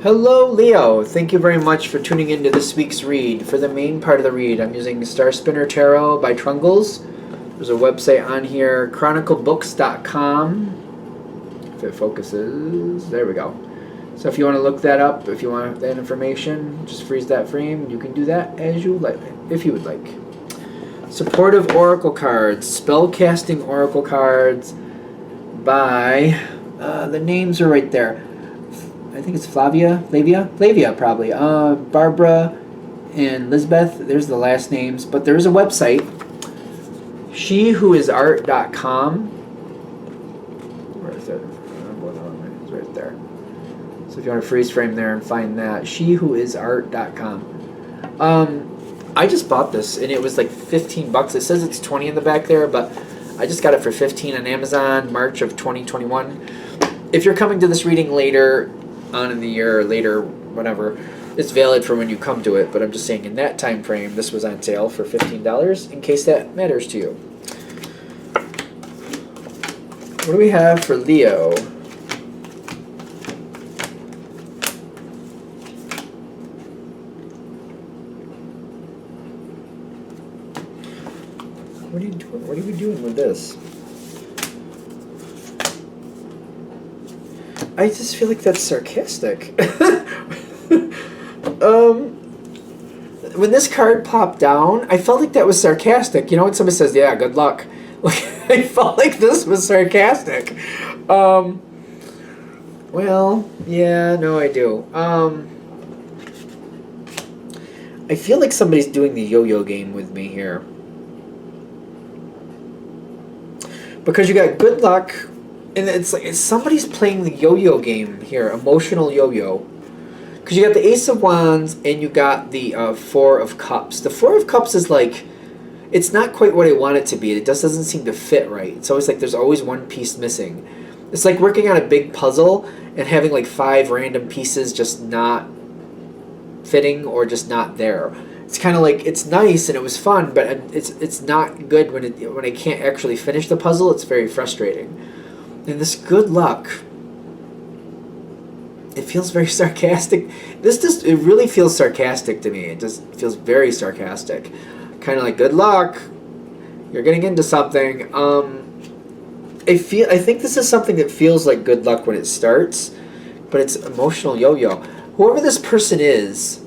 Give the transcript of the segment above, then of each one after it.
Hello, Leo. Thank you very much for tuning into this week's read. For the main part of the read, I'm using Star Spinner Tarot by Trungles. There's a website on here, chroniclebooks.com. If it focuses, there we go. So if you want to look that up, if you want that information, just freeze that frame. You can do that as you like, if you would like. Supportive Oracle cards, spellcasting Oracle cards by, the names are right there. I think it's Flavia probably. Barbara and Lisbeth, there's the last names. But there's a website, shewhoisart.com. Where is it? It's right there. So if you want to freeze frame there and find that, shewhoisart.com. I just bought this and it was like $15. It says it's 20 in the back there, but I just got it for 15 on Amazon, March of 2021. If you're coming to this reading later on in the year or later, whatever, it's valid for when you come to it, but I'm just saying in that time frame this was on sale for $15 in case that matters to you. What do we have for Leo? What are you doing? What are we doing with this? I just feel like that's sarcastic. When this card popped down, I felt like that was sarcastic. You know when somebody says, yeah, good luck? Like, I felt like this was sarcastic. Well, yeah, no, I do. I feel like somebody's doing the yo-yo game with me here. Because you got good luck, and it's like somebody's playing the yo-yo game here, emotional yo-yo. Because you got the Ace of Wands and you got the Four of Cups. The Four of Cups is like, it's not quite what I want it to be. It just doesn't seem to fit right. It's always like there's always one piece missing. It's like working on a big puzzle and having like 5 random pieces just not fitting or just not there. It's kind of like, it's nice and it was fun, but it's not good when I can't actually finish the puzzle. It's very frustrating. And this good luck, it feels very sarcastic. It really feels sarcastic to me. It just feels very sarcastic. Kind of like, good luck, you're getting into something. I think this is something that feels like good luck when it starts, but it's emotional yo-yo. Whoever this person is,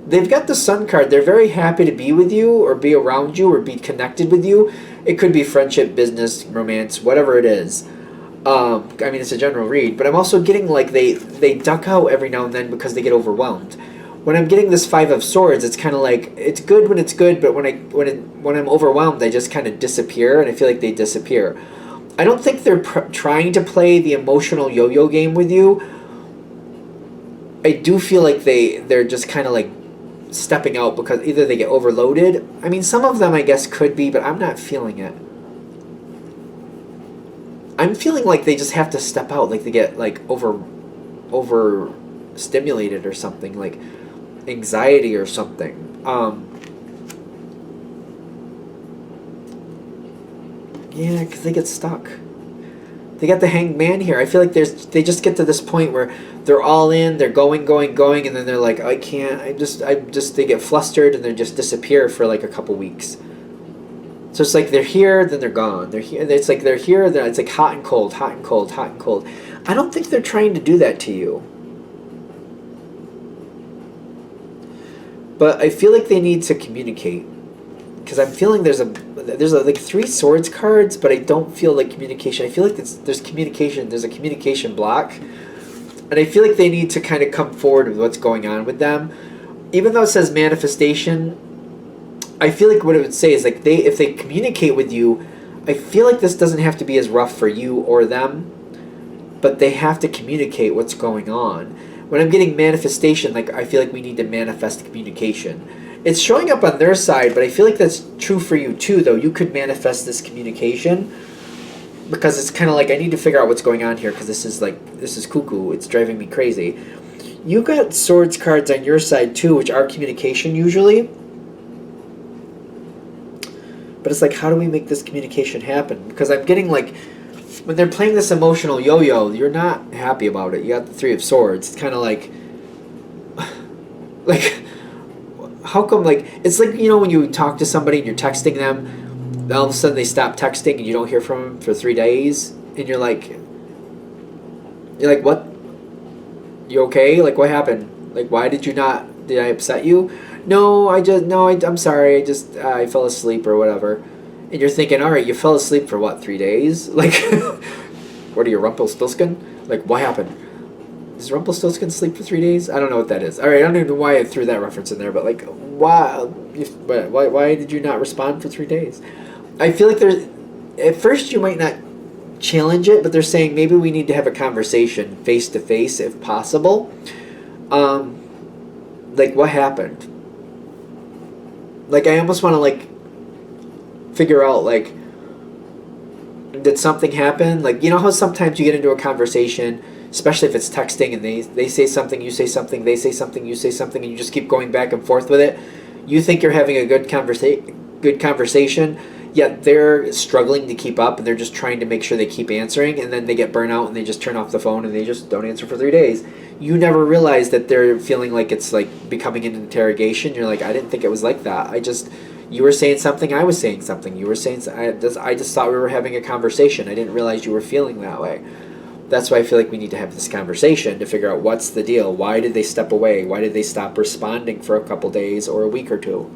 they've got the Sun card. They're very happy to be with you or be around you or be connected with you. It could be friendship, business, romance, whatever it is. I mean, it's a general read, but I'm also getting like they duck out every now and then because they get overwhelmed. When I'm getting this Five of Swords, it's kind of like, it's good when it's good, but when I'm overwhelmed, I just kind of disappear, and I feel like they disappear. I don't think they're trying to play the emotional yo-yo game with you. I do feel like they're just kind of like stepping out because either they get overloaded. I mean, some of them I guess could be, but I'm not feeling it. I'm feeling like they just have to step out, like they get like over stimulated or something, like anxiety or something. Yeah, because they get stuck. They got the Hanged Man here. I feel like they just get to this point where they're all in, they're going, and then they're like, I can't, they get flustered and they just disappear for like a couple weeks. So it's like they're here, then they're gone. They're here, it's like they're here, then it's like hot and cold, hot and cold, hot and cold. I don't think they're trying to do that to you. But I feel like they need to communicate. Because I'm feeling there's like 3 Swords cards, but I don't feel like communication. I feel like there's communication. There's a communication block, and I feel like they need to kind of come forward with what's going on with them. Even though it says manifestation, I feel like what it would say is like if they communicate with you, I feel like this doesn't have to be as rough for you or them, but they have to communicate what's going on. When I'm getting manifestation, like I feel like we need to manifest communication. It's showing up on their side, but I feel like that's true for you too, though. You could manifest this communication because it's kind of like, I need to figure out what's going on here because this is cuckoo. It's driving me crazy. You got Swords cards on your side too, which are communication usually. But it's like, how do we make this communication happen? Because I'm getting like when they're playing this emotional yo-yo, you're not happy about it. You got the Three of Swords. It's kind of like, like, how come, like, it's like, when you talk to somebody and you're texting them, all of a sudden they stop texting and you don't hear from them for 3 days, and you're like, what? You okay? Like, what happened? Like, why did I upset you? No, I'm sorry, I fell asleep or whatever. And you're thinking, all right, you fell asleep for what, 3 days? Like, what are you, Rumpelstiltskin? Like, what happened? Does Rumpelstiltskin sleep for 3 days? I don't know what that is. All right, I don't even know why I threw that reference in there, but like, why did you not respond for 3 days? I feel like at first you might not challenge it, but they're saying maybe we need to have a conversation face to face if possible. Like, what happened? Like, I almost want to, like, figure out, like, did something happen? Like, how sometimes you get into a conversation, especially if it's texting, and they say something, you say something, they say something, you say something, and you just keep going back and forth with it. You think you're having a good conversation, yet they're struggling to keep up, and they're just trying to make sure they keep answering, and then they get burnt out, and they just turn off the phone, and they just don't answer for 3 days. You never realize that they're feeling like it's, like, becoming an interrogation. You're like, I didn't think it was like that. You were saying something, I was saying something. You were saying, I just thought we were having a conversation. I didn't realize you were feeling that way. That's why I feel like we need to have this conversation to figure out what's the deal. Why did they step away? Why did they stop responding for a couple days or a week or two?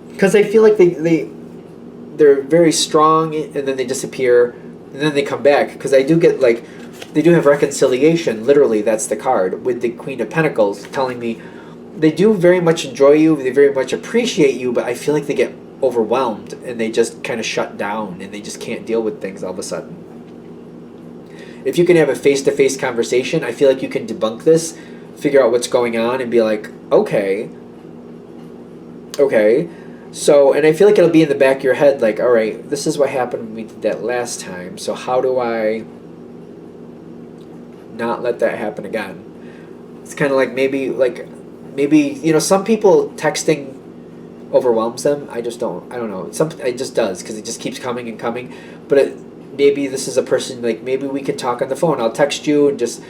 Because I feel like they're very strong, and then they disappear, and then they come back. Because I do get, like, they do have reconciliation. Literally, that's the card with the Queen of Pentacles telling me they do very much enjoy you, they very much appreciate you, but I feel like they get overwhelmed and they just kind of shut down and they just can't deal with things all of a sudden. If you can have a face-to-face conversation, I feel like you can debunk this, figure out what's going on, and be like, okay. So, and I feel like it'll be in the back of your head, like, all right, this is what happened when we did that last time, so how do I not let that happen again? It's kind of like maybe, some people texting overwhelms them. I don't know. It just does, because it just keeps coming and coming. But maybe this is a person, like, maybe we can talk on the phone. I'll text you and just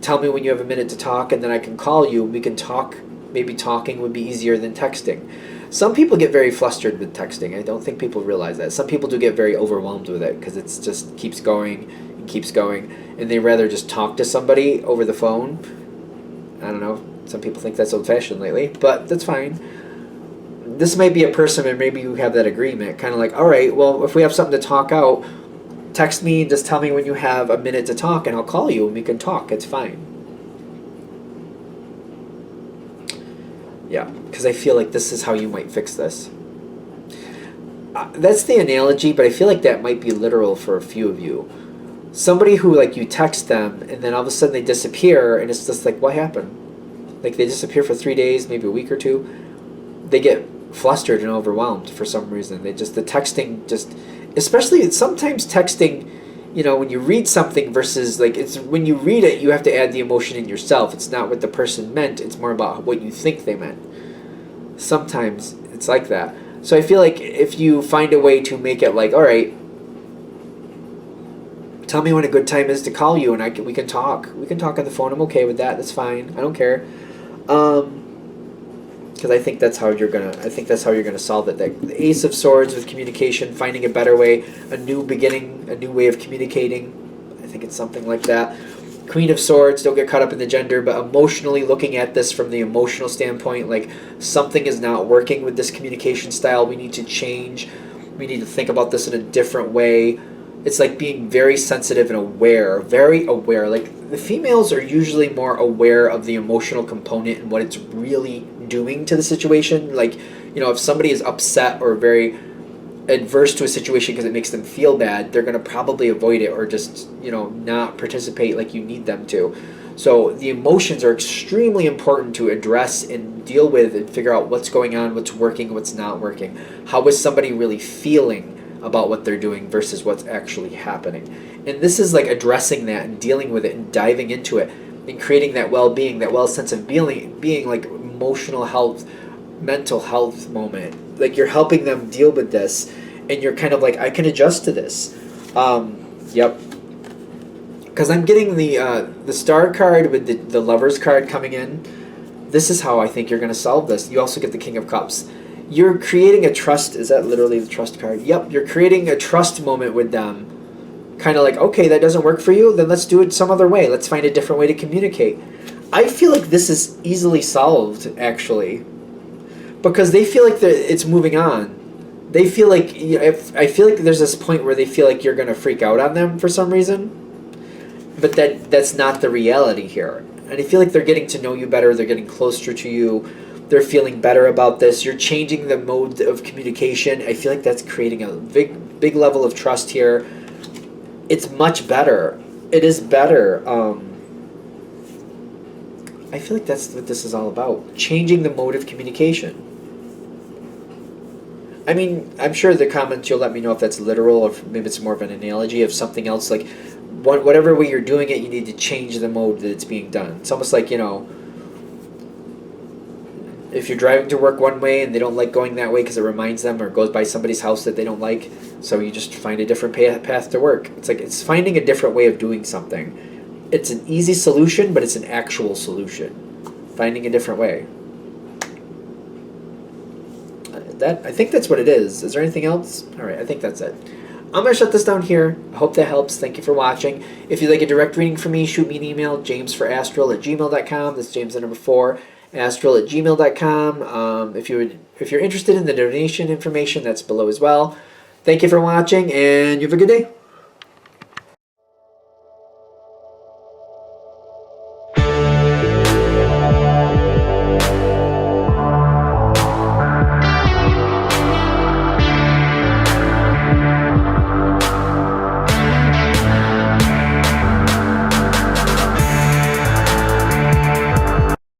tell me when you have a minute to talk, and then I can call you and we can talk. Maybe talking would be easier than texting. Some people get very flustered with texting. I don't think people realize that. Some people do get very overwhelmed with it because it just keeps going and keeps going, and they rather just talk to somebody over the phone. I don't know. Some people think that's old-fashioned lately, but that's fine. This might be a person, and maybe you have that agreement, kind of like, all right, well, if we have something to talk out, text me and just tell me when you have a minute to talk, and I'll call you and we can talk. It's fine. Yeah, because I feel like this is how you might fix this. That's the analogy, but I feel like that might be literal for a few of you. Somebody who, like, you text them, and then all of a sudden they disappear, and it's just like, what happened? Like, they disappear for 3 days, maybe a week or two. They get flustered and overwhelmed for some reason. The texting just, especially sometimes texting, when you read something versus, like, it's when you read it, you have to add the emotion in yourself. It's not what the person meant. It's more about what you think they meant. Sometimes it's like that. So I feel like if you find a way to make it like, all right, tell me when a good time is to call you, and we can talk. We can talk on the phone. I'm okay with that. That's fine. I don't care. Because I think that's how you're gonna solve it. The Ace of Swords with communication, finding a better way, a new beginning, a new way of communicating. I think it's something like that. Queen of Swords, don't get caught up in the gender, but emotionally looking at this from the emotional standpoint, like, something is not working with this communication style. We need to change. We need to think about this in a different way. It's like being very sensitive and aware, very aware. Like, the females are usually more aware of the emotional component and what it's really doing to the situation. Like, if somebody is upset or very adverse to a situation because it makes them feel bad, they're going to probably avoid it or just, not participate like you need them to. So the emotions are extremely important to address and deal with and figure out what's going on, what's working, what's not working. How is somebody really feeling about what they're doing versus what's actually happening? And this is like addressing that and dealing with it and diving into it and creating that well-being, that sense of being like emotional health, mental health moment. Like, you're helping them deal with this, and you're kind of like, I can adjust to this. Yep. Because I'm getting the star card with the Lovers card coming in. This is how I think you're going to solve this. You also get the King of Cups. You're creating a trust. Is that literally the trust card? Yep. You're creating a trust moment with them. Kind of like, okay, that doesn't work for you, then let's do it some other way. Let's find a different way to communicate. I feel like this is easily solved, actually, because they feel like it's moving on. They feel like, I feel like there's this point where they feel like you're going to freak out on them for some reason, but that's not the reality here. And I feel like they're getting to know you better. They're getting closer to you. They're feeling better about this. You're changing the mode of communication. I feel like that's creating a big level of trust here. It's much better. It is better. I feel like that's what this is all about. Changing the mode of communication. I mean, I'm sure the comments you'll let me know if that's literal or if maybe it's more of an analogy of something else. Like, whatever way you're doing it, you need to change the mode that it's being done. It's almost like, if you're driving to work one way and they don't like going that way because it reminds them or goes by somebody's house that they don't like, so you just find a different path to work. It's like it's finding a different way of doing something. It's an easy solution, but it's an actual solution. Finding a different way. I think that's what it is. Is there anything else? All right, I think that's it. I'm going to shut this down here. I hope that helps. Thank you for watching. If you'd like a direct reading from me, shoot me an email, jamesforastral@gmail.com. That's James the number 4. astral@gmail.com. If you're interested in the donation information, that's below as well. Thank you for watching, and you have a good day.